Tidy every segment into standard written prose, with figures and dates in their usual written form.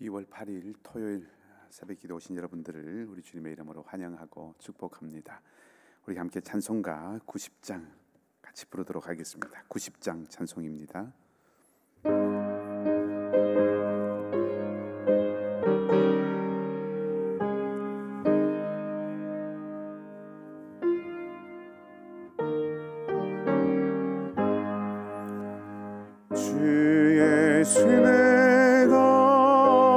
2월 8일 토요일 새벽 기도 오신 여러분들을 우리 주님의 이름으로 환영하고 축복합니다. 우리 함께 찬송가 90장 같이 부르도록 하겠습니다. 90장 찬송입니다. 주 예수 내가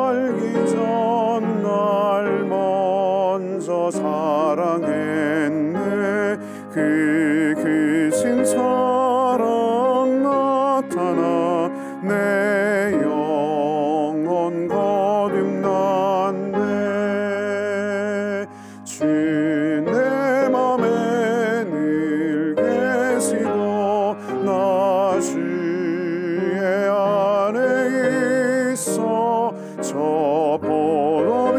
알기 전 날 먼저 사랑했네. 그 크신 사랑 나타나 내 영혼 거듭났네. 주 내 맘에 늘 계시고 나 주의 안에 있어. 저 포도비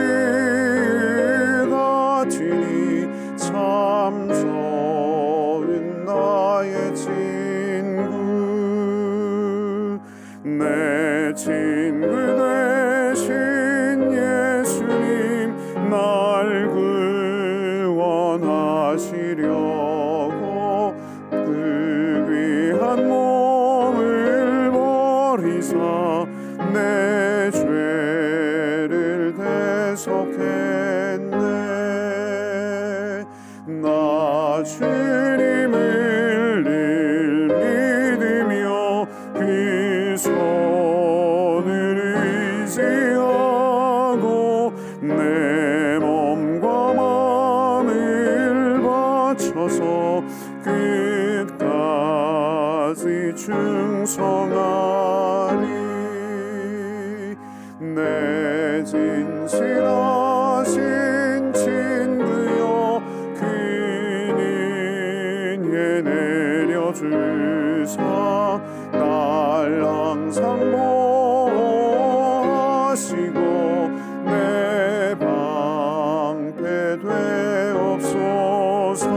같으니 참 좋은 나의 친구. 내 친구 되신 예수님 날 구원하시려고 그 귀한 몸을 버리사 내 죄를 대속했네. 나 주님을 늘 믿으며 그 손을 의지하고 내 몸과 마음을 바쳐서 끝까지 충성하리. 내 진실하신 친구여 그는 예 내려주사 날 항상 보호하시고 내 방패 되옵소서.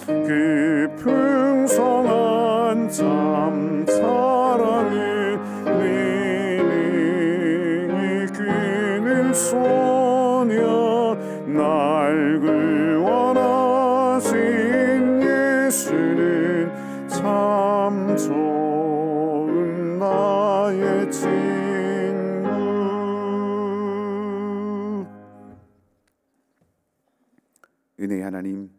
그 풍성한 참 사랑을 능히 끊을 소냐. 날 구원하신 예수는 참 좋은 나의 친구. 은혜의 하나님,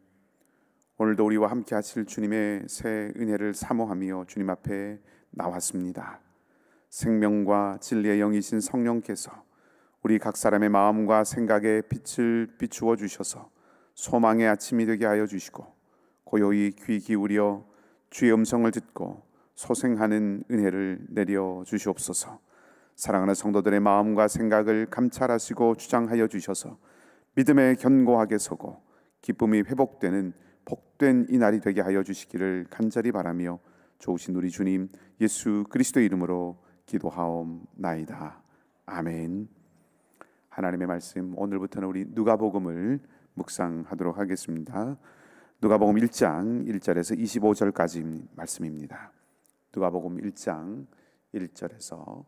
오늘도 우리와 함께 하실 주님의 새 은혜를 사모하며 주님 앞에 나왔습니다. 생명과 진리의 영이신 성령께서 우리 각 사람의 마음과 생각에 빛을 비추어 주셔서 소망의 아침이 되게 하여 주시고 고요히 귀 기울여 주의 음성을 듣고 소생하는 은혜를 내려 주시옵소서. 사랑하는 성도들의 마음과 생각을 감찰하시고 주장하여 주셔서 믿음에 견고하게 서고 기쁨이 회복되는 복된 이 날이 되게 하여 주시기를 간절히 바라며 좋으신 우리 주님 예수 그리스도의 이름으로 기도하옵나이다. 아멘. 하나님의 말씀, 오늘부터는 우리 누가복음을 묵상하도록 하겠습니다. 누가복음 1장 1절에서 25절까지 말씀입니다. 누가복음 1장 1절에서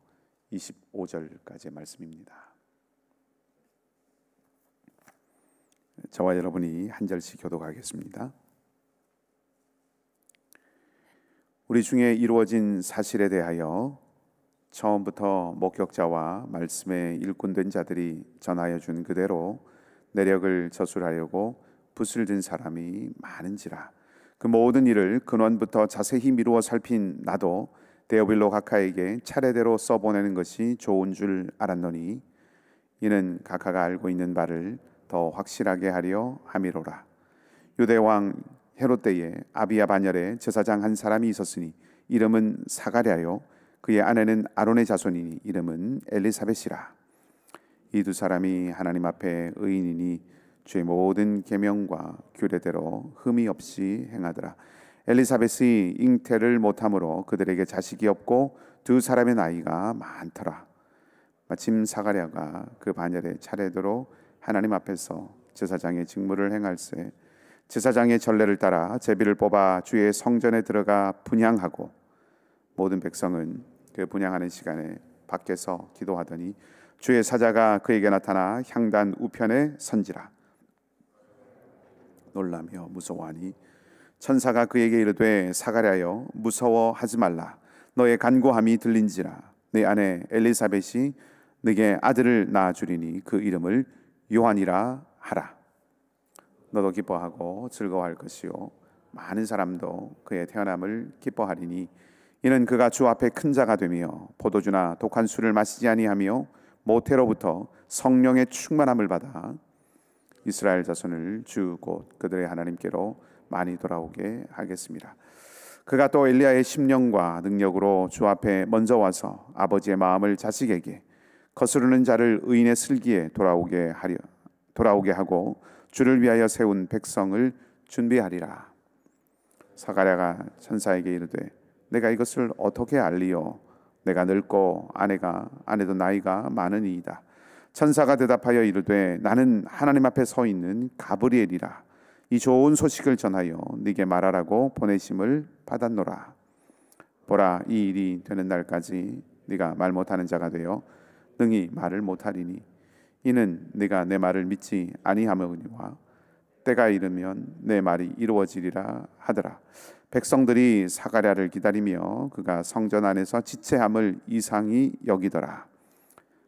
25절까지의 말씀입니다. 저와 여러분이 한 절씩 교독하겠습니다. 우리 중에 이루어진 사실에 대하여 처음부터 목격자와 말씀의 일꾼된 자들이 전하여 준 그대로 내력을 저술하려고 붓을 든 사람이 많은지라. 그 모든 일을 근원부터 자세히 미루어 살핀 나도 데오빌로 각하에게 차례대로 써보내는 것이 좋은 줄 알았노니 이는 각하가 알고 있는 바를 더 확실하게 하려 함이로라. 유대왕 헤롯 때에 아비야 반열에 제사장 한 사람이 있었으니 이름은 사가랴요 그의 아내는 아론의 자손이니 이름은 엘리사벳이라. 이 두 사람이 하나님 앞에 의인이니 주의 모든 계명과 규례대로 흠이 없이 행하더라. 엘리사벳이 잉태를 못함으로 그들에게 자식이 없고 두 사람의 나이가 많더라. 마침 사가랴가 그 반열에 차례대로 하나님 앞에서 제사장의 직무를 행할세 제사장의 전례를 따라 제비를 뽑아 주의 성전에 들어가 분향하고 모든 백성은 그 분향하는 시간에 밖에서 기도하더니 주의 사자가 그에게 나타나 향단 우편에 선지라. 놀라며 무서워하니 천사가 그에게 이르되 사가랴여 무서워하지 말라. 너의 간구함이 들린지라. 내 아내 엘리사벳이 네게 아들을 낳아주리니 그 이름을 요한이라 하라. 너도 기뻐하고 즐거워할 것이요 많은 사람도 그의 태어남을 기뻐하리니 이는 그가 주 앞에 큰 자가 되며 포도주나 독한 술을 마시지 아니하며 모태로부터 성령의 충만함을 받아 이스라엘 자손을 주 곧 그들의 하나님께로 많이 돌아오게 하겠습니다. 그가 또 엘리야의 심령과 능력으로 주 앞에 먼저 와서 아버지의 마음을 자식에게 거스르는 자를 의인의 슬기에 돌아오게 하고 주를 위하여 세운 백성을 준비하리라. 사가랴가 천사에게 이르되 내가 이것을 어떻게 알리요? 내가 늙고 아내도 나이가 많으니이다. 천사가 대답하여 이르되 나는 하나님 앞에 서 있는 가브리엘이라. 이 좋은 소식을 전하여 네게 말하라고 보내심을 받았노라. 보라, 이 일이 되는 날까지 네가 말 못하는 자가 되어 능히 말을 못하리니 이는 네가 내 말을 믿지 아니하므니와 때가 이르면 내 말이 이루어지리라 하더라. 백성들이 사가랴를 기다리며 그가 성전 안에서 지체함을 이상히 여기더라.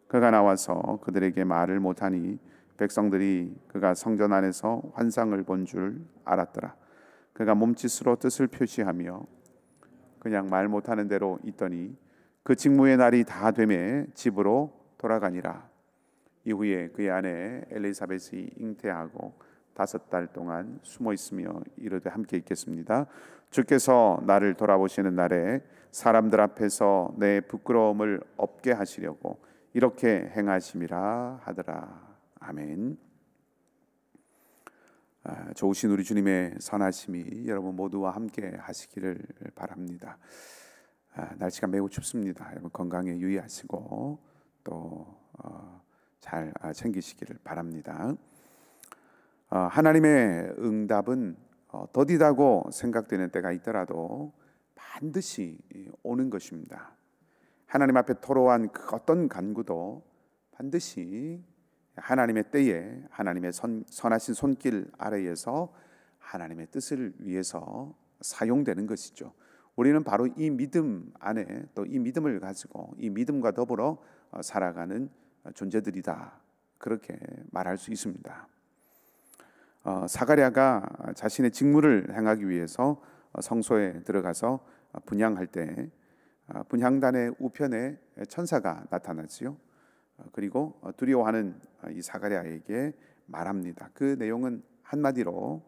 그가 나와서 그들에게 말을 못하니 백성들이 그가 성전 안에서 환상을 본 줄 알았더라. 그가 몸짓으로 뜻을 표시하며 그냥 말 못하는 대로 있더니 그 직무의 날이 다 되매 집으로 돌아가니라. 이후에 그의 아내 엘리사벳이 잉태하고 5달 동안 숨어 있으며 이르되 함께 읽겠습니다. 주께서 나를 돌아보시는 날에 사람들 앞에서 내 부끄러움을 없게 하시려고 이렇게 행하심이라 하더라. 아멘. 좋으신 우리 주님의 선하심이 여러분 모두와 함께 하시기를 바랍니다. 날씨가 매우 춥습니다. 여러분 건강에 유의하시고 또 잘 챙기시기를 바랍니다. 하나님의 응답은 더디다고 생각되는 때가 있더라도 반드시 오는 것입니다. 하나님 앞에 토로한 그 어떤 간구도 반드시 하나님의 때에 하나님의 선하신 손길 아래에서 하나님의 뜻을 위해서 사용되는 것이죠. 우리는 바로 이 믿음 안에 또 이 믿음을 가지고 이 믿음과 더불어 살아가는 존재들이다, 그렇게 말할 수 있습니다. 사가랴가 자신의 직무를 행하기 위해서 성소에 들어가서 분향할 때 분향단의 우편에 천사가 나타나지요. 그리고 두려워하는 이 사가랴에게 말합니다. 그 내용은 한마디로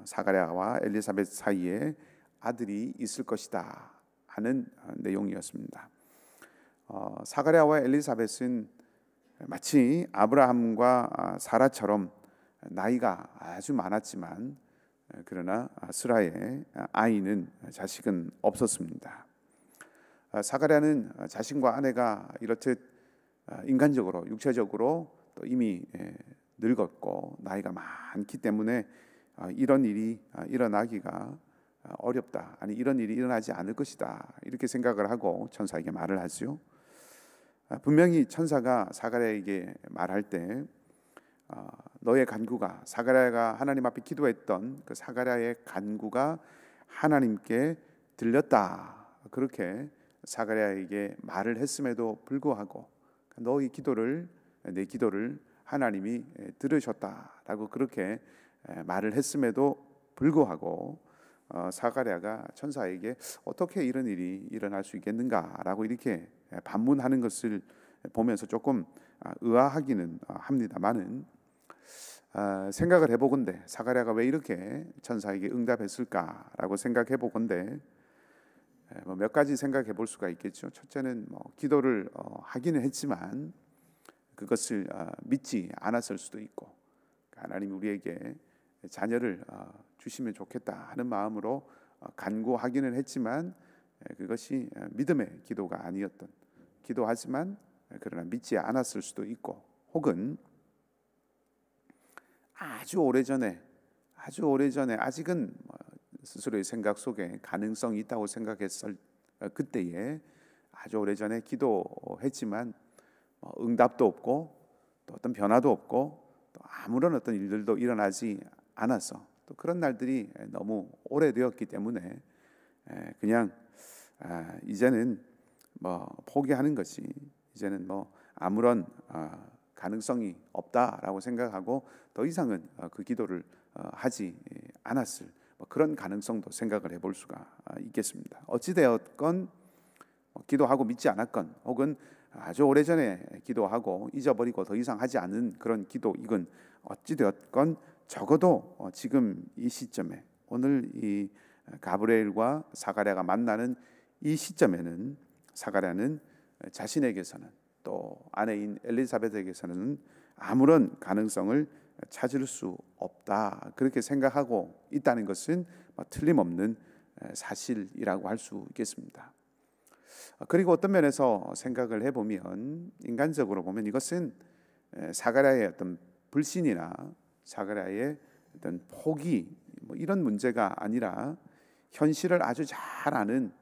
사가랴와 엘리사벳 사이에 아들이 있을 것이다 하는 내용이었습니다. 사가랴와 엘리사벳은 마치 아브라함과 사라처럼 나이가 아주 많았지만 그러나 스라의 아이는 자식은 없었습니다. 사가랴는 자신과 아내가 이렇듯 인간적으로 육체적으로 또 이미 늙었고 나이가 많기 때문에 이런 일이 일어나기가 어렵다, 아니 이런 일이 일어나지 않을 것이다, 이렇게 생각을 하고 천사에게 말을 하죠. 분명히 천사가 사가랴에게 말할 때 너의 간구가, 사가랴가 하나님 앞에 기도했던 그 사가랴의 간구가 하나님께 들렸다, 그렇게 사가랴에게 말을 했음에도 불구하고 너의 기도를, 내 기도를 하나님이 들으셨다라고 그렇게 말을 했음에도 불구하고 사가랴가 천사에게 어떻게 이런 일이 일어날 수 있겠는가라고 이렇게 반문하는 것을 보면서 조금 의아하기는 합니다만은 생각을 해보건대 사가랴가 왜 이렇게 천사에게 응답했을까라고 생각해 보건대 몇 가지 생각해 볼 수가 있겠죠. 첫째는 기도를 하기는 했지만 그것을 믿지 않았을 수도 있고, 하나님이 우리에게 자녀를 주시면 좋겠다 하는 마음으로 간구하기는 했지만 그것이 믿음의 기도가 아니었던, 기도하지만 그러나 믿지 않았을 수도 있고, 혹은 아주 오래전에 아직은 스스로의 생각 속에 가능성이 있다고 생각했을 그때에 아주 오래전에 기도했지만 응답도 없고 또 어떤 변화도 없고 또 아무런 어떤 일들도 일어나지 않았어. 또 그런 날들이 너무 오래되었기 때문에 그냥 이제는 포기하는 것이, 이제는 아무런 가능성이 없다라고 생각하고 더 이상은 그 기도를 하지 않았을 그런 가능성도 생각을 해볼 수가 있겠습니다. 어찌되었건 기도하고 믿지 않았건, 혹은 아주 오래전에 기도하고 잊어버리고 더 이상 하지 않은 그런 기도이건, 어찌되었건 적어도 지금 이 시점에, 오늘 이 가브리엘과 사가랴가 만나는 이 시점에는 사가랴는 자신에게서는, 또 아내인 엘리사벳에게서는 아무런 가능성을 찾을 수 없다, 그렇게 생각하고 있다는 것은 틀림없는 사실이라고 할 수 있겠습니다. 그리고 어떤 면에서 생각을 해보면, 인간적으로 보면 이것은 사가랴의 어떤 불신이나 사가랴의 어떤 포기 이런 문제가 아니라 현실을 아주 잘 아는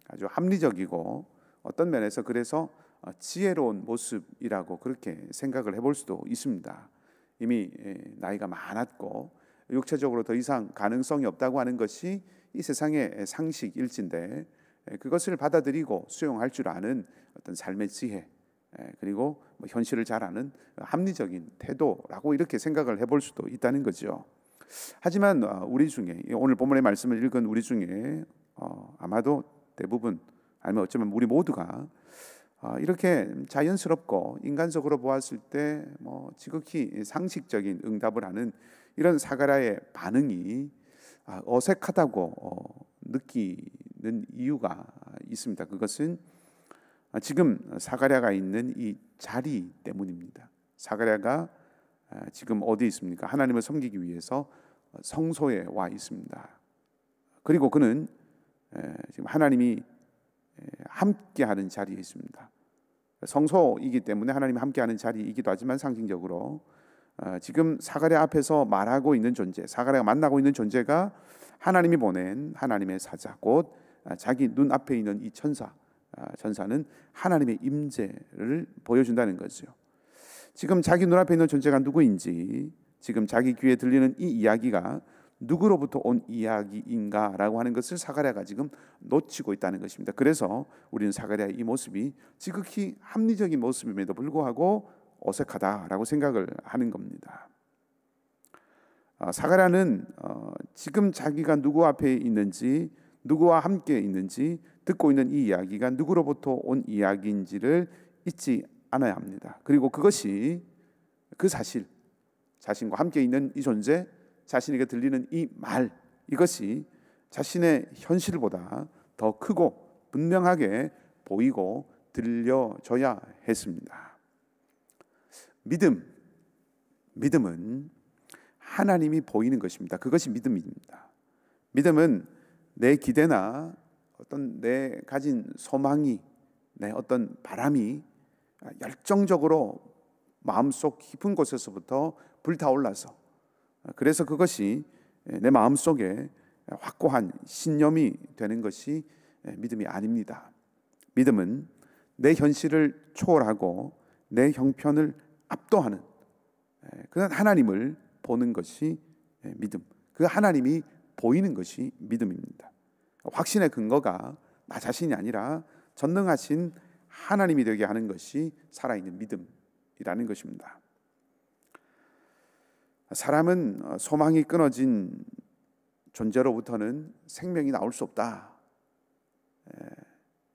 아주 합리적이고 어떤 면에서 그래서 지혜로운 모습이라고 그렇게 생각을 해볼 수도 있습니다. 이미 나이가 많았고 육체적으로 더 이상 가능성이 없다고 하는 것이 이 세상의 상식일진데, 그것을 받아들이고 수용할 줄 아는 어떤 삶의 지혜, 그리고 현실을 잘 아는 합리적인 태도라고 이렇게 생각을 해볼 수도 있다는 거죠. 하지만 우리 중에, 오늘 본문의 말씀을 읽은 우리 중에 아마도 대부분, 아니면 어쩌면 우리 모두가 이렇게 자연스럽고 인간적으로 보았을 때 지극히 상식적인 응답을 하는 이런 사가랴의 반응이 어색하다고 느끼는 이유가 있습니다. 그것은 지금 사가랴가 있는 이 자리 때문입니다. 사가랴가 지금 어디 있습니까? 하나님을 섬기기 위해서 성소에 와 있습니다. 그리고 그는 지금 하나님이 함께하는 자리에 있습니다. 성소이기 때문에 하나님이 함께하는 자리이기도 하지만, 상징적으로 지금 사가랴 앞에서 말하고 있는 존재, 사가랴가 만나고 있는 존재가 하나님이 보낸 하나님의 사자, 곧 자기 눈앞에 있는 이 천사는 하나님의 임재를 보여준다는 거죠. 지금 자기 눈앞에 있는 존재가 누구인지, 지금 자기 귀에 들리는 이 이야기가 누구로부터 온 이야기인가라고 하는 것을 사가랴가 지금 놓치고 있다는 것입니다. 그래서 우리는 사가랴의 이 모습이 지극히 합리적인 모습임에도 불구하고 어색하다라고 생각을 하는 겁니다. 사가랴는 지금 자기가 누구 앞에 있는지, 누구와 함께 있는지, 듣고 있는 이 이야기가 누구로부터 온 이야기인지를 잊지 않아야 합니다. 그리고 그것이, 그 사실, 자신과 함께 있는 이 존재, 자신에게 들리는 이 말, 이것이 자신의 현실보다 더 크고 분명하게 보이고 들려져야 했습니다. 믿음은 하나님이 보이는 것입니다. 그것이 믿음입니다. 믿음은 내 기대나 어떤 내 가진 소망이, 내 어떤 바람이 열정적으로 마음속 깊은 곳에서부터 불타올라서, 그래서 그것이 내 마음속에 확고한 신념이 되는 것이 믿음이 아닙니다. 믿음은 내 현실을 초월하고 내 형편을 압도하는 그런 하나님을 보는 것이 믿음, 그 하나님이 보이는 것이 믿음입니다. 확신의 근거가 나 자신이 아니라 전능하신 하나님이 되게 하는 것이 살아있는 믿음이라는 것입니다. 사람은 소망이 끊어진 존재로부터는 생명이 나올 수 없다.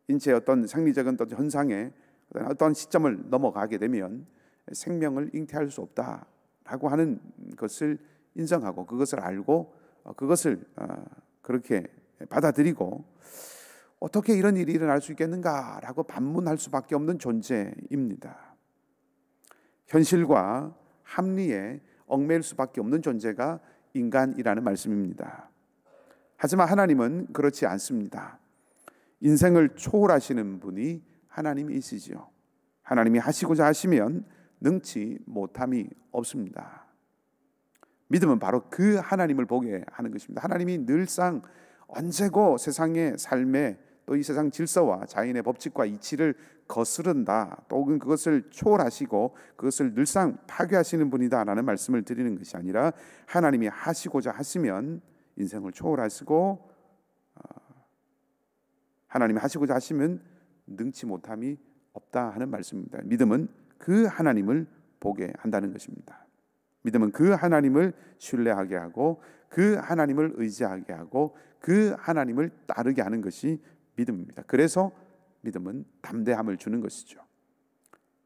인체의 어떤 생리적인 어떤 현상에 어떤 시점을 넘어가게 되면 생명을 잉태할 수 없다라고 하는 것을 인정하고, 그것을 알고, 그것을 그렇게 받아들이고, 어떻게 이런 일이 일어날 수 있겠는가라고 반문할 수밖에 없는 존재입니다. 현실과 합리에 얽매일 수밖에 없는 존재가 인간이라는 말씀입니다. 하지만 하나님은 그렇지 않습니다. 인생을 초월하시는 분이 하나님이시지요. 하나님이 하시고자 하시면 능치 못함이 없습니다. 믿음은 바로 그 하나님을 보게 하는 것입니다. 하나님이 늘상 언제고 세상의 삶에, 또 또 이 세상 질서와 자연의 법칙과 이치를 거스른다, 또 혹은 그것을 초월하시고 그것을 늘상 파괴하시는 분이다라는 말씀을 드리는 것이 아니라, 하나님이 하시고자 하시면 인생을 초월하시고, 하나님이 하시고자 하시면 능치 못함이 없다 하는 말씀입니다. 믿음은 그 하나님을 보게 한다는 것입니다. 믿음은 그 하나님을 신뢰하게 하고 그 하나님을 의지하게 하고 그 하나님을 따르게 하는 것이 믿음입니다. 그래서 믿음은 담대함을 주는 것이죠.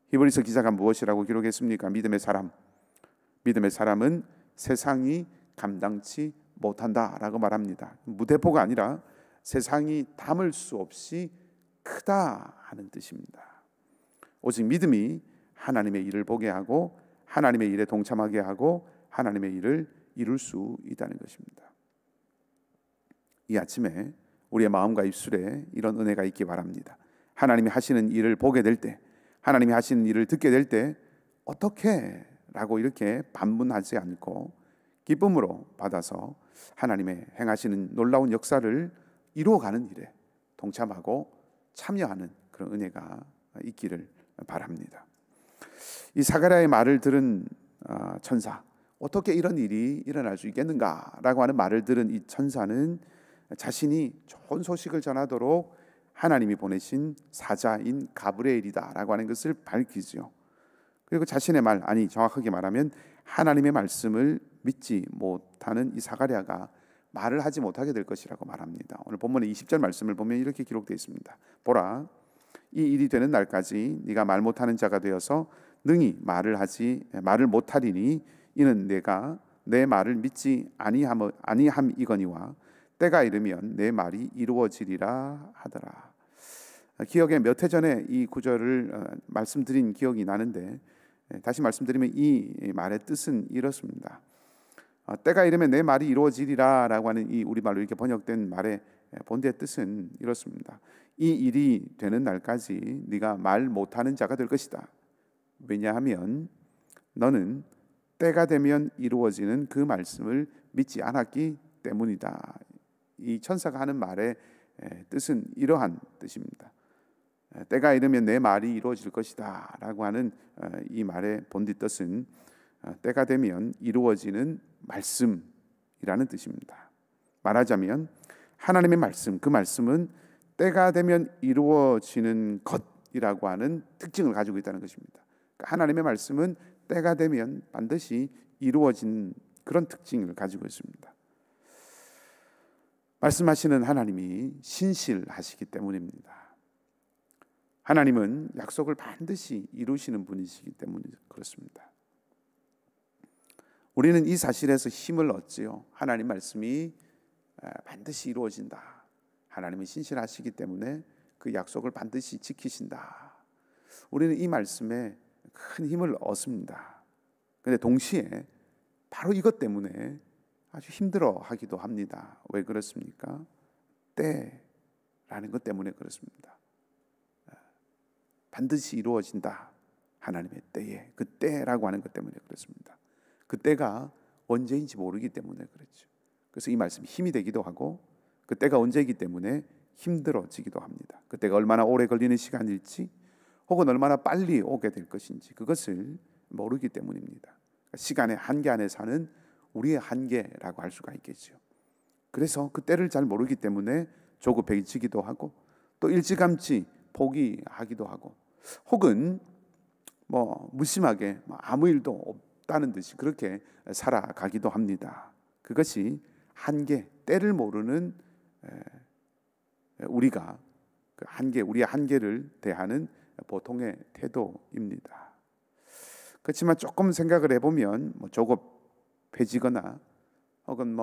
히브리서 기자가 무엇이라고 기록했습니까? 믿음의 사람은 세상이 감당치 못한다라고 말합니다. 무대포가 아니라 세상이 담을 수 없이 크다 하는 뜻입니다. 오직 믿음이 하나님의 일을 보게 하고 하나님의 일에 동참하게 하고 하나님의 일을 이룰 수 있다는 것입니다. 이 아침에 우리의 마음과 입술에 이런 은혜가 있기 바랍니다. 하나님이 하시는 일을 보게 될 때, 하나님이 하시는 일을 듣게 될 때 어떻게? 라고 이렇게 반문하지 않고 기쁨으로 받아서 하나님의 행하시는 놀라운 역사를 이루어가는 일에 동참하고 참여하는 그런 은혜가 있기를 바랍니다. 이 사가랴의 말을 들은 천사, 어떻게 이런 일이 일어날 수 있겠는가라고 하는 말을 들은 이 천사는 자신이 좋은 소식을 전하도록 하나님이 보내신 사자인 가브리엘이다라고 하는 것을 밝히지요. 그리고 자신의 말, 아니 정확하게 말하면 하나님의 말씀을 믿지 못하는 이 사가랴가 말을 하지 못하게 될 것이라고 말합니다. 오늘 본문의 20절 말씀을 보면 이렇게 기록되어 있습니다. 보라, 이 일이 되는 날까지 네가 말 못하는 자가 되어서 능히 말을 못하리니 이는 내가 내 말을 믿지 아니함이거니와 때가 이르면 내 말이 이루어지리라 하더라. 기억에 몇 해 전에 이 구절을 말씀드린 기억이 나는데, 다시 말씀드리면 이 말의 뜻은 이렇습니다. 때가 이르면 내 말이 이루어지리라 라고 하는 이 우리말로 이렇게 번역된 말의 본디의 뜻은 이렇습니다. 이 일이 되는 날까지 네가 말 못하는 자가 될 것이다. 왜냐하면 너는 때가 되면 이루어지는 그 말씀을 믿지 않았기 때문이다. 이 천사가 하는 말의 뜻은 이러한 뜻입니다. 때가 이르면 내 말이 이루어질 것이다 라고 하는 이 말의 본디 뜻은 때가 되면 이루어지는 말씀이라는 뜻입니다. 말하자면 하나님의 말씀, 그 말씀은 때가 되면 이루어지는 것이라고 하는 특징을 가지고 있다는 것입니다. 그러니까 하나님의 말씀은 때가 되면 반드시 이루어진 그런 특징을 가지고 있습니다. 말씀하시는 하나님이 신실하시기 때문입니다. 하나님은 약속을 반드시 이루시는 분이시기 때문에 그렇습니다. 우리는 이 사실에서 힘을 얻지요. 하나님 말씀이 반드시 이루어진다. 하나님은 신실하시기 때문에 그 약속을 반드시 지키신다. 우리는 이 말씀에 큰 힘을 얻습니다. 그런데 동시에 바로 이것 때문에 아주 힘들어하기도 합니다. 왜 그렇습니까? 때라는 것 때문에 그렇습니다. 반드시 이루어진다. 하나님의 때에, 그 때라고 하는 것 때문에 그렇습니다. 그 때가 언제인지 모르기 때문에 그렇죠. 그래서 이 말씀이 힘이 되기도 하고 그 때가 언제이기 때문에 힘들어지기도 합니다. 그 때가 얼마나 오래 걸리는 시간일지 혹은 얼마나 빨리 오게 될 것인지 그것을 모르기 때문입니다. 시간의 한계 안에 사는 우리의 한계라고 할 수가 있겠죠. 그래서 그 때를 잘 모르기 때문에 조급해지기도 하고 또 일찌감치 포기하기도 하고 혹은 무심하게 아무 일도 없다는 듯이 그렇게 살아가기도 합니다. 그것이 한계, 때를 모르는 우리가 그 한계, 우리의 한계를 대하는 보통의 태도입니다. 그렇지만 조금 생각을 해보면 조급해지거나 혹은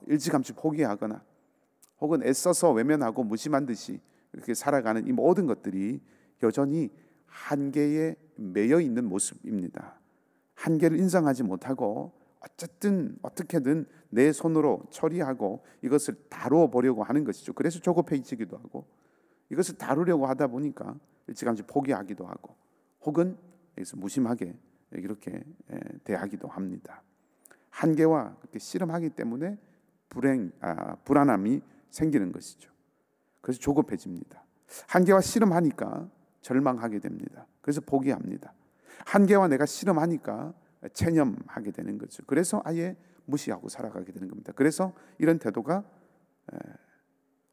일찌감치 포기하거나 혹은 애써서 외면하고 무심한 듯이 이렇게 살아가는 이 모든 것들이 여전히 한계에 매여 있는 모습입니다. 한계를 인정하지 못하고 어쨌든 어떻게든 내 손으로 처리하고 이것을 다루어 보려고 하는 것이죠. 그래서 조급해지기도 하고 이것을 다루려고 하다 보니까 일찌감치 포기하기도 하고 혹은 여기서 무심하게 이렇게 대하기도 합니다. 한계와 그렇게 씨름하기 때문에 불안함이 생기는 것이죠. 그래서 조급해집니다. 한계와 씨름하니까 절망하게 됩니다. 그래서 포기합니다. 한계와 내가 씨름하니까 체념하게 되는 거죠. 그래서 아예 무시하고 살아가게 되는 겁니다. 그래서 이런 태도가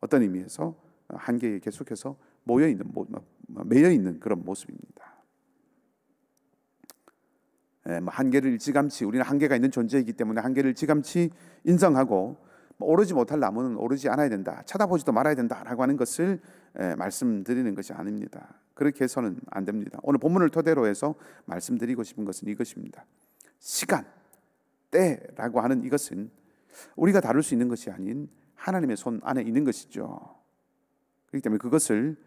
어떤 의미에서 한계에 계속해서 매여 있는 그런 모습입니다. 한계를 일찌감치, 우리는 한계가 있는 존재이기 때문에 한계를 일찌감치 인정하고 오르지 못할 나무는 오르지 않아야 된다, 쳐다보지도 말아야 된다라고 하는 것을 말씀드리는 것이 아닙니다. 그렇게 해서는 안 됩니다. 오늘 본문을 토대로 해서 말씀드리고 싶은 것은 이것입니다. 시간, 때라고 하는 이것은 우리가 다룰 수 있는 것이 아닌 하나님의 손 안에 있는 것이죠. 그렇기 때문에 그것을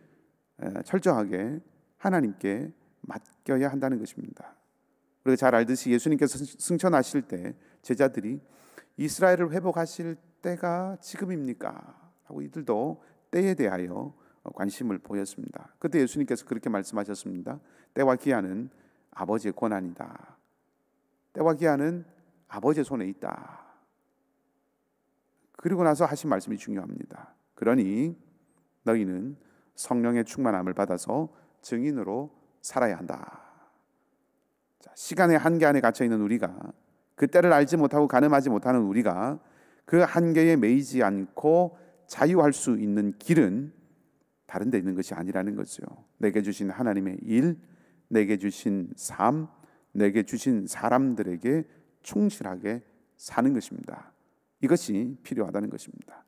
철저하게 하나님께 맡겨야 한다는 것입니다. 우리가 잘 알듯이 예수님께서 승천하실 때 제자들이 이스라엘을 회복하실 때가 지금입니까? 하고 이들도 때에 대하여 관심을 보였습니다. 그때 예수님께서 그렇게 말씀하셨습니다. 때와 기한은 아버지의 권한이다. 때와 기한은 아버지의 손에 있다. 그리고 나서 하신 말씀이 중요합니다. 그러니 너희는 성령의 충만함을 받아서 증인으로 살아야 한다. 자, 시간의 한계 안에 갇혀 있는 우리가, 그 때를 알지 못하고 가늠하지 못하는 우리가 그 한계에 매이지 않고 자유할 수 있는 길은 다른 데 있는 것이 아니라는 거죠. 내게 주신 하나님의 일, 내게 주신 삶, 내게 주신 사람들에게 충실하게 사는 것입니다. 이것이 필요하다는 것입니다.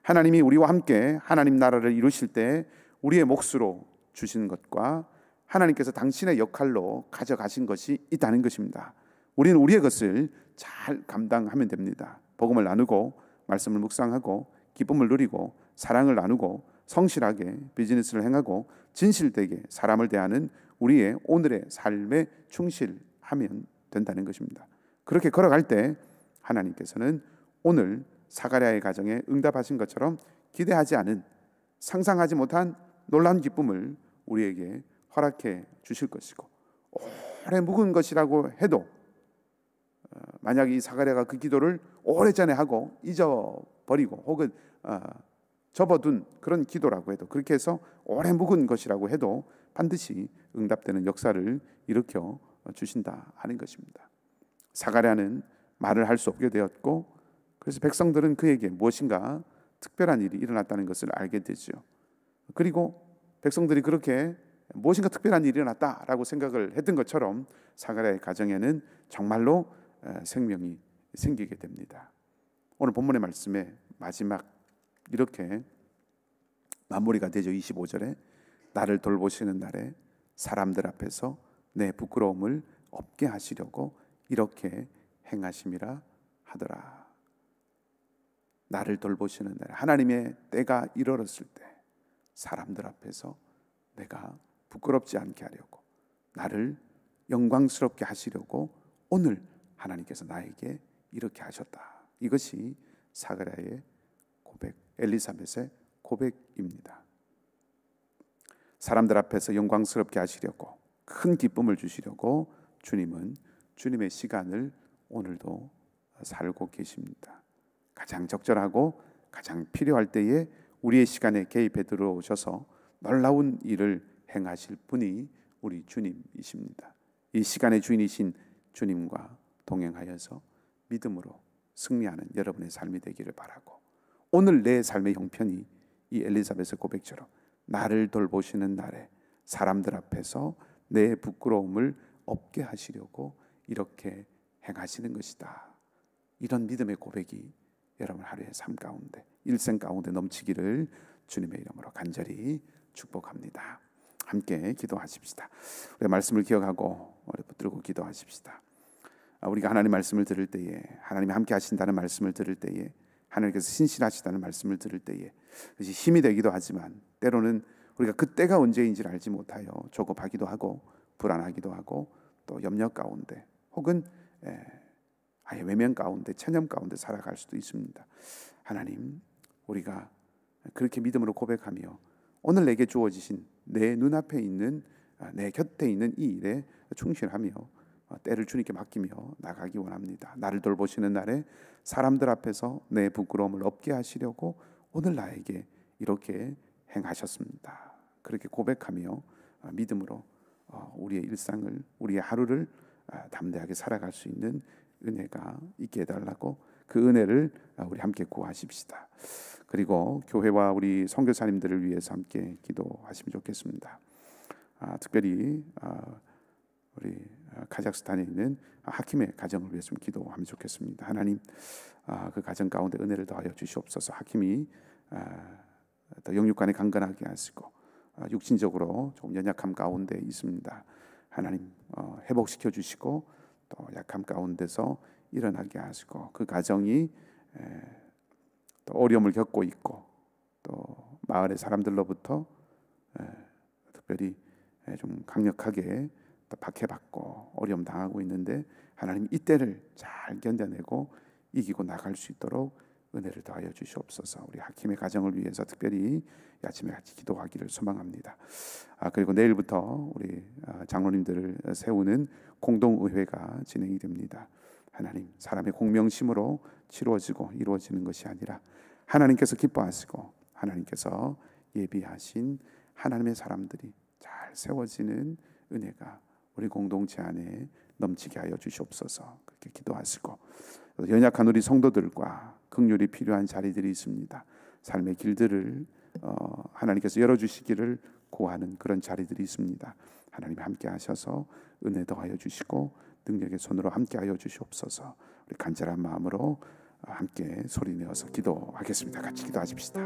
하나님이 우리와 함께 하나님 나라를 이루실 때 우리의 몫으로 주신 것과 하나님께서 당신의 역할로 가져가신 것이 있다는 것입니다. 우리는 우리의 것을 잘 감당하면 됩니다. 복음을 나누고 말씀을 묵상하고 기쁨을 누리고 사랑을 나누고 성실하게 비즈니스를 행하고 진실되게 사람을 대하는 우리의 오늘의 삶에 충실하면 된다는 것입니다. 그렇게 걸어갈 때 하나님께서는 오늘 사가랴의 가정에 응답하신 것처럼 기대하지 않은, 상상하지 못한 놀라운 기쁨을 우리에게 허락해 주실 것이고, 오래 묵은 것이라고 해도 만약 이 사가랴가 그 기도를 오래전에 하고 잊어버리고 혹은 접어둔 그런 기도라고 해도, 그렇게 해서 오래 묵은 것이라고 해도 반드시 응답되는 역사를 일으켜 주신다 하는 것입니다. 사가랴는 말을 할 수 없게 되었고, 그래서 백성들은 그에게 무엇인가 특별한 일이 일어났다는 것을 알게 되죠. 그리고 백성들이 그렇게 무엇인가 특별한 일이 일어났다라고 생각을 했던 것처럼 사가랴의 가정에는 정말로 생명이 생기게 됩니다. 오늘 본문의 말씀의 마지막 이렇게 마무리가 되죠. 25절에 나를 돌보시는 날에 사람들 앞에서 내 부끄러움을 없게 하시려고 이렇게 행하심이라 하더라. 나를 돌보시는 날, 하나님의 때가 이르렀을 때 사람들 앞에서 내가 부끄럽지 않게 하려고, 나를 영광스럽게 하시려고 오늘 하나님께서 나에게 이렇게 하셨다. 이것이 사가랴의 고백, 엘리사벳의 고백입니다. 사람들 앞에서 영광스럽게 하시려고, 큰 기쁨을 주시려고 주님은 주님의 시간을 오늘도 살고 계십니다. 가장 적절하고 가장 필요할 때에 우리의 시간에 개입해 들어오셔서 놀라운 일을 행하실 분이 우리 주님이십니다. 이 시간의 주인이신 주님과 동행하여서 믿음으로 승리하는 여러분의 삶이 되기를 바라고, 오늘 내 삶의 형편이 이 엘리사벳의 고백처럼 나를 돌보시는 날에 사람들 앞에서 내 부끄러움을 없게 하시려고 이렇게 행하시는 것이다. 이런 믿음의 고백이 여러분 하루의 삶 가운데, 일생 가운데 넘치기를 주님의 이름으로 간절히 축복합니다. 함께 기도하십시다. 우리 말씀을 기억하고 머리 붙들고 기도하십시다. 우리가 하나님 말씀을 들을 때에, 하나님이 함께 하신다는 말씀을 들을 때에, 하나님께서 신실하시다는 말씀을 들을 때에 그것이 힘이 되기도 하지만, 때로는 우리가 그때가 언제인지를 알지 못하여 조급하기도 하고 불안하기도 하고 또 염려 가운데 혹은 아예 외면 가운데, 체념 가운데 살아갈 수도 있습니다. 하나님, 우리가 그렇게 믿음으로 고백하며 오늘 내게 주어지신 내 눈앞에 있는, 내 곁에 있는 이 일에 충실하며 때를 주님께 맡기며 나가기 원합니다. 나를 돌보시는 날에 사람들 앞에서 내 부끄러움을 없게 하시려고 오늘 나에게 이렇게 행하셨습니다. 그렇게 고백하며 믿음으로 우리의 일상을, 우리의 하루를 담대하게 살아갈 수 있는 은혜가 있게 해달라고 그 은혜를 우리 함께 구하십시다. 그리고 교회와 우리 선교사님들을 위해서 함께 기도하시면 좋겠습니다. 특별히 우리 카자흐스탄에 있는 하킴의 가정을 위해서 좀 기도하면 좋겠습니다. 하나님, 그 가정 가운데 은혜를 더하여 주시옵소서. 하킴이 더 영육간에 강건하게 하시고 육신적으로 좀 연약함 가운데 있습니다. 하나님, 회복시켜 주시고 또 약함 가운데서 일어나게 하시고 그 가정이 또 어려움을 겪고 있고 또 마을의 사람들로부터 특별히 좀 강력하게 또 박해받고 어려움 당하고 있는데 하나님, 이때를 잘 견뎌내고 이기고 나갈 수 있도록 은혜를 더하여 주시옵소서. 우리 하킴의 가정을 위해서 특별히 아침에 같이 기도하기를 소망합니다. 그리고 내일부터 우리 장로님들을 세우는 공동의회가 진행이 됩니다. 하나님, 사람의 공명심으로 치루어지고 이루어지는 것이 아니라 하나님께서 기뻐하시고 하나님께서 예비하신 하나님의 사람들이 잘 세워지는 은혜가 우리 공동체 안에 넘치게 하여 주시옵소서. 그렇게 기도하시고 연약한 우리 성도들과 긍휼이 필요한 자리들이 있습니다. 삶의 길들을 하나님께서 열어주시기를 구하는 그런 자리들이 있습니다. 하나님 함께 하셔서 은혜 더하여 주시고 능력의 손으로 함께 하여 주시옵소서. 우리 간절한 마음으로 함께 소리내어서 기도하겠습니다. 같이 기도하십시다.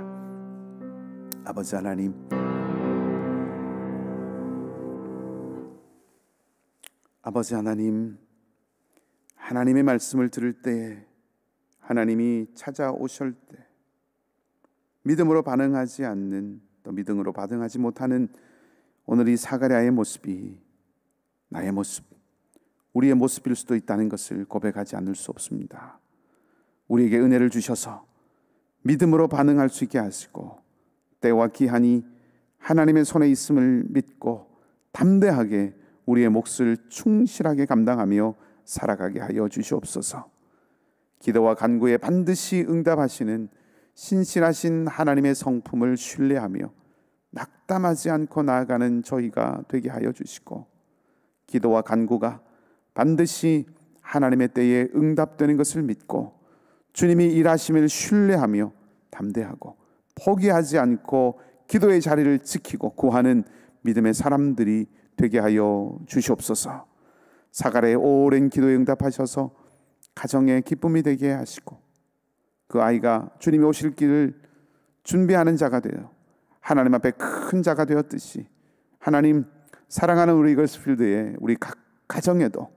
아버지 하나님, 아버지 하나님, 하나님의 말씀을 들을 때, 하나님이 찾아오실 때 믿음으로 반응하지 않는, 또 믿음으로 반응하지 못하는 오늘 이 사가랴의 모습이 나의 모습, 우리의 모습일 수도 있다는 것을 고백하지 않을 수 없습니다. 우리에게 은혜를 주셔서 믿음으로 반응할 수 있게 하시고 때와 기한이 하나님의 손에 있음을 믿고 담대하게 우리의 몫을 충실하게 감당하며 살아가게 하여 주시옵소서. 기도와 간구에 반드시 응답하시는 신실하신 하나님의 성품을 신뢰하며 낙담하지 않고 나아가는 저희가 되게 하여 주시고, 기도와 간구가 반드시 하나님의 때에 응답되는 것을 믿고 주님이 일하심을 신뢰하며 담대하고 포기하지 않고 기도의 자리를 지키고 구하는 믿음의 사람들이 되게 하여 주시옵소서. 사가랴의 오랜 기도에 응답하셔서 가정의 기쁨이 되게 하시고 그 아이가 주님이 오실 길을 준비하는 자가 되어 하나님 앞에 큰 자가 되었듯이, 하나님 사랑하는 우리 이글스필드의 우리 각 가정에도,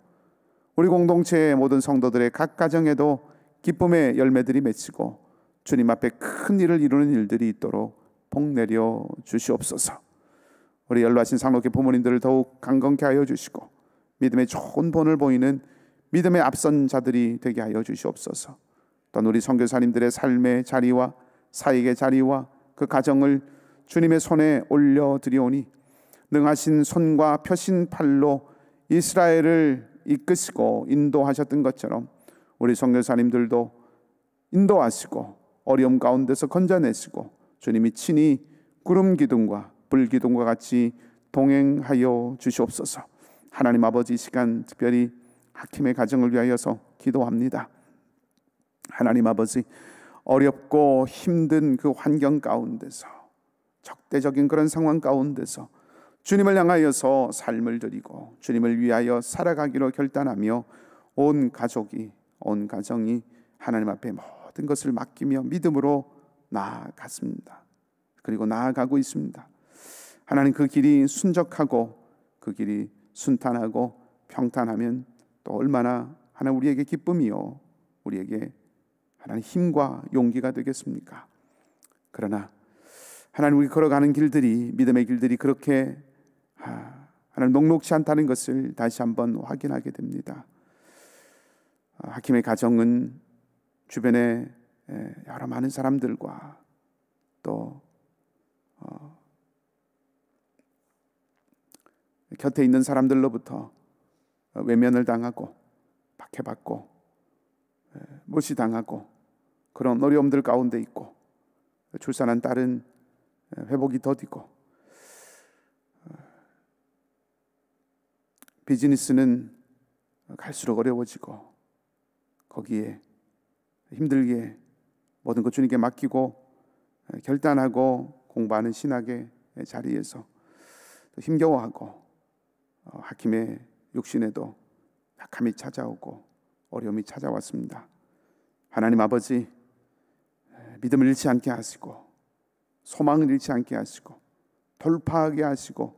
우리 공동체의 모든 성도들의 각 가정에도 기쁨의 열매들이 맺히고 주님 앞에 큰 일을 이루는 일들이 있도록 복 내려 주시옵소서. 우리 연로하신 상록회 부모님들을 더욱 강건케 하여 주시고 믿음의 좋은 본을 보이는 믿음의 앞선 자들이 되게 하여 주시옵소서. 또한 우리 선교사님들의 삶의 자리와 사역의 자리와 그 가정을 주님의 손에 올려드리오니 능하신 손과 펴신 팔로 이스라엘을 이끄시고 인도하셨던 것처럼 우리 선교사님들도 인도하시고 어려움 가운데서 건져내시고 주님이 친히 구름 기둥과 불 기둥과 같이 동행하여 주시옵소서. 하나님 아버지, 이 시간 특별히 하킴의 가정을 위하여서 기도합니다. 하나님 아버지, 어렵고 힘든 그 환경 가운데서, 적대적인 그런 상황 가운데서 주님을 향하여서 삶을 드리고 주님을 위하여 살아가기로 결단하며 온 가족이, 온 가정이 하나님 앞에 모든 것을 맡기며 믿음으로 나아갔습니다. 그리고 나아가고 있습니다. 하나님, 그 길이 순적하고 그 길이 순탄하고 평탄하면 또 얼마나 하나님 우리에게 기쁨이요 우리에게 하나님 힘과 용기가 되겠습니까? 그러나 하나님, 우리 걸어가는 길들이, 믿음의 길들이 그렇게 하나님 녹록지 않다는 것을 다시 한번 확인하게 됩니다. 하킴의 가정은 주변에 여러 많은 사람들과 또 곁에 있는 사람들로부터 외면을 당하고 박해받고 무시당하고 그런 어려움들 가운데 있고, 출산한 딸은 회복이 더디고, 비즈니스는 갈수록 어려워지고, 거기에 힘들게 모든 것 주님께 맡기고 결단하고 공부하는 신학의 자리에서 또 힘겨워하고, 하킴의 육신에도 약함이 찾아오고 어려움이 찾아왔습니다. 하나님 아버지, 믿음을 잃지 않게 하시고 소망을 잃지 않게 하시고 돌파하게 하시고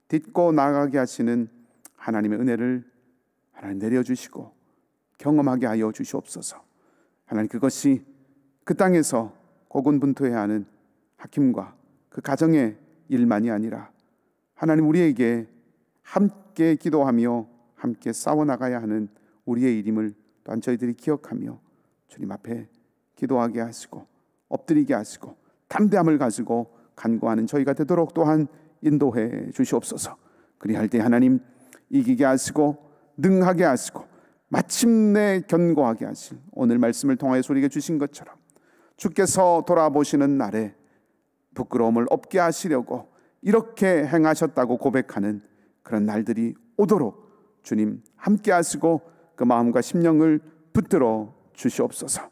딛고 나아가게 하시는 하나님의 은혜를 하나님 내려주시고 경험하게 하여 주시옵소서. 하나님, 그것이 그 땅에서 고군분투해야 하는 하킴과 그 가정의 일만이 아니라 하나님, 우리에게 함께 기도하며 함께 싸워나가야 하는 우리의 일임을 또한 저희들이 기억하며 주님 앞에 기도하게 하시고 엎드리게 하시고 담대함을 가지고 간구하는 저희가 되도록 또한 인도해 주시옵소서. 그리할 때 하나님, 이기게 하시고 능하게 하시고 마침내 견고하게 하실 오늘 말씀을 통하여 우리에게 주신 것처럼 주께서 돌아보시는 날에 부끄러움을 없게 하시려고 이렇게 행하셨다고 고백하는 그런 날들이 오도록 주님 함께 하시고 그 마음과 심령을 붙들어 주시옵소서.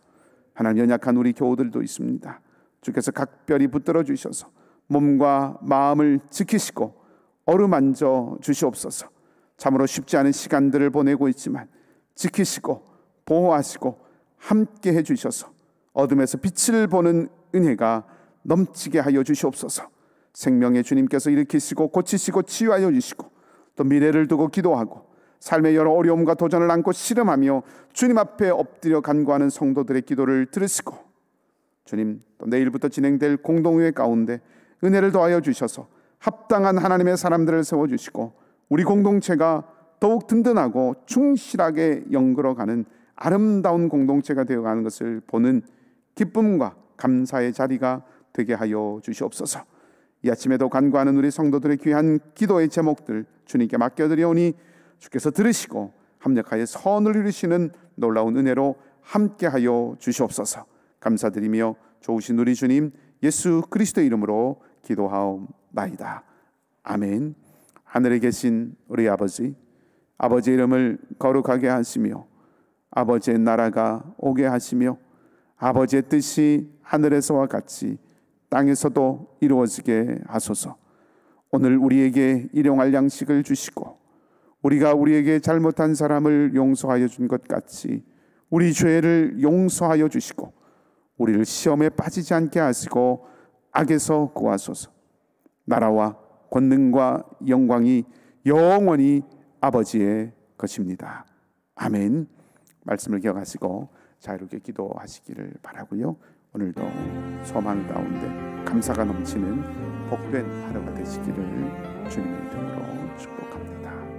하나님, 연약한 우리 교우들도 있습니다. 주께서 각별히 붙들어 주셔서 몸과 마음을 지키시고 어루만져 주시옵소서. 참으로 쉽지 않은 시간들을 보내고 있지만 지키시고 보호하시고 함께 해주셔서 어둠에서 빛을 보는 은혜가 넘치게 하여 주시옵소서. 생명의 주님께서 일으키시고 고치시고 치유하여 주시고 또 미래를 두고 기도하고 삶의 여러 어려움과 도전을 안고 씨름하며 주님 앞에 엎드려 간구하는 성도들의 기도를 들으시고 주님, 또 내일부터 진행될 공동회 가운데 은혜를 더하여 주셔서 합당한 하나님의 사람들을 세워주시고 우리 공동체가 더욱 든든하고 충실하게 연결어가는 아름다운 공동체가 되어가는 것을 보는 기쁨과 감사의 자리가 되게 하여 주시옵소서. 이 아침에도 간구하는 우리 성도들의 귀한 기도의 제목들 주님께 맡겨드리오니 주께서 들으시고 합력하여 선을 이루시는 놀라운 은혜로 함께하여 주시옵소서. 감사드리며 좋으신 우리 주님 예수 그리스도의 이름으로 기도하옵나이다. 아멘. 하늘에 계신 우리 아버지, 아버지의 이름을 거룩하게 하시며 아버지의 나라가 오게 하시며 아버지의 뜻이 하늘에서와 같이 땅에서도 이루어지게 하소서. 오늘 우리에게 일용할 양식을 주시고 우리가 우리에게 잘못한 사람을 용서하여 준 것 같이 우리 죄를 용서하여 주시고 우리를 시험에 빠지지 않게 하시고 악에서 구하소서. 나라와 권능과 영광이 영원히 아버지의 것입니다. 아멘. 말씀을 기억하시고 자유롭게 기도하시기를 바라고요. 오늘도 소망 가운데 감사가 넘치는 복된 하루가 되시기를 주님의 이름으로 축복합니다.